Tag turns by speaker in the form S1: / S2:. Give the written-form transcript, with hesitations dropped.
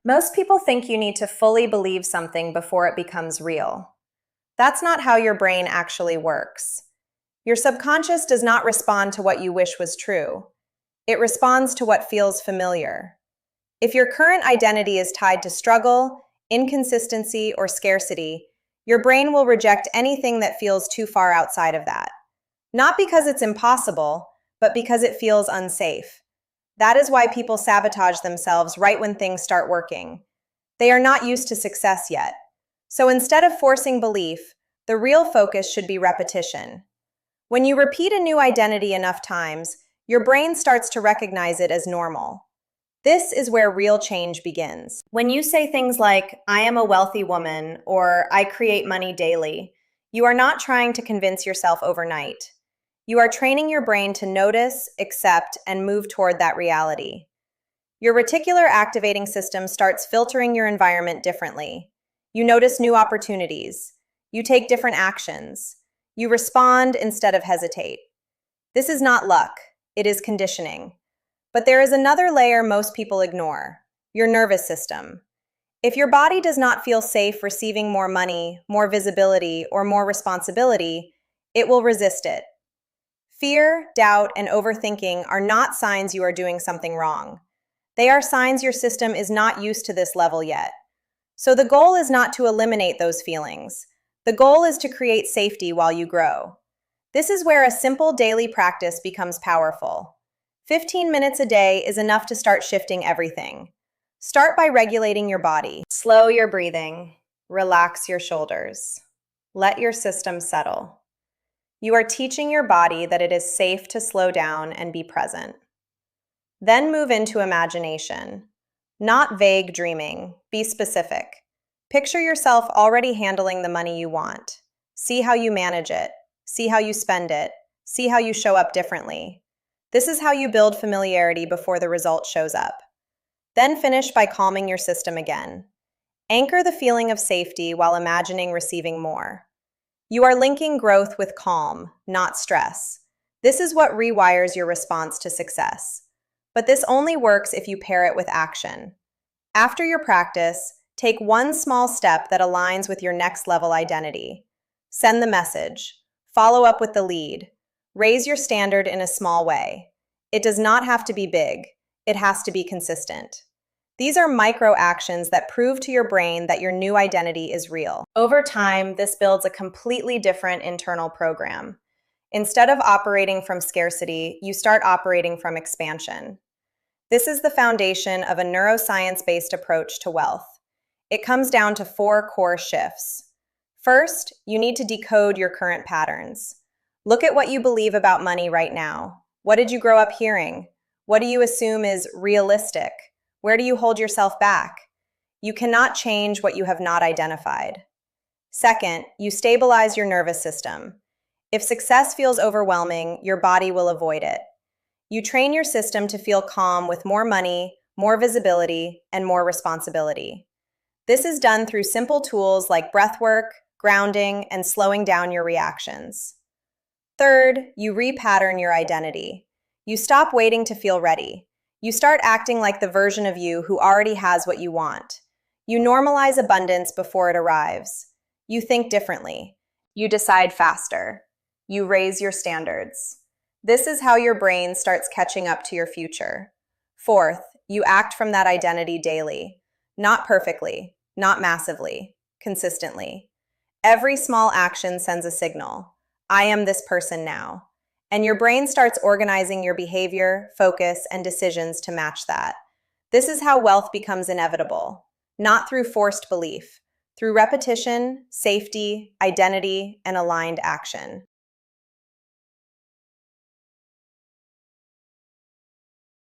S1: Most people think you need to fully believe something before it becomes real. That's not how your brain actually works. Your subconscious does not respond to what you wish was true. It responds to what feels familiar. If your current identity is tied to struggle, inconsistency, or scarcity, your brain will reject anything that feels too far outside of that. Not because it's impossible, but because it feels unsafe. That is why people sabotage themselves right when things start working. They are not used to success yet. So instead of forcing belief, the real focus should be repetition. When you repeat a new identity enough times, your brain starts to recognize it as normal. This is where real change begins. When you say things like, "I am a wealthy woman," or "I create money daily," you are not trying to convince yourself overnight. You are training your brain to notice, accept, and move toward that reality. Your reticular activating system starts filtering your environment differently. You notice new opportunities. You take different actions. You respond instead of hesitate. This is not luck, it is conditioning. But there is another layer most people ignore: your nervous system. If your body does not feel safe receiving more money, more visibility, or more responsibility, it will resist it. Fear, doubt, and overthinking are not signs you are doing something wrong. They are signs your system is not used to this level yet. So the goal is not to eliminate those feelings. The goal is to create safety while you grow. This is where a simple daily practice becomes powerful. 15 minutes a day is enough to start shifting everything. Start by regulating your body. Slow your breathing. Relax your shoulders. Let your system settle. You are teaching your body that it is safe to slow down and be present. Then move into imagination. Not vague dreaming, be specific. Picture yourself already handling the money you want. See how you manage it. See how you spend it. See how you show up differently. This is how you build familiarity before the result shows up. Then finish by calming your system again. Anchor the feeling of safety while imagining receiving more. You are linking growth with calm, not stress. This is what rewires your response to success. But this only works if you pair it with action. After your practice, take one small step that aligns with your next level identity. Send the message. Follow up with the lead. Raise your standard in a small way. It does not have to be big. It has to be consistent. These are micro actions that prove to your brain that your new identity is real. Over time, this builds a completely different internal program. Instead of operating from scarcity, you start operating from expansion. This is the foundation of a neuroscience-based approach to wealth. It comes down to 4 core shifts. First, you need to decode your current patterns. Look at what you believe about money right now. What did you grow up hearing? What do you assume is realistic? Where do you hold yourself back? You cannot change what you have not identified. Second, you stabilize your nervous system. If success feels overwhelming, your body will avoid it. You train your system to feel calm with more money, more visibility, and more responsibility. This is done through simple tools like breath work, grounding, and slowing down your reactions. Third, you repattern your identity. You stop waiting to feel ready. You start acting like the version of you who already has what you want. You normalize abundance before it arrives. You think differently. You decide faster. You raise your standards. This is how your brain starts catching up to your future. Fourth, you act from that identity daily. Not perfectly, not massively, consistently. Every small action sends a signal. I am this person now. And your brain starts organizing your behavior, focus, and decisions to match that. This is how wealth becomes inevitable, not through forced belief, through repetition, safety, identity, and aligned action.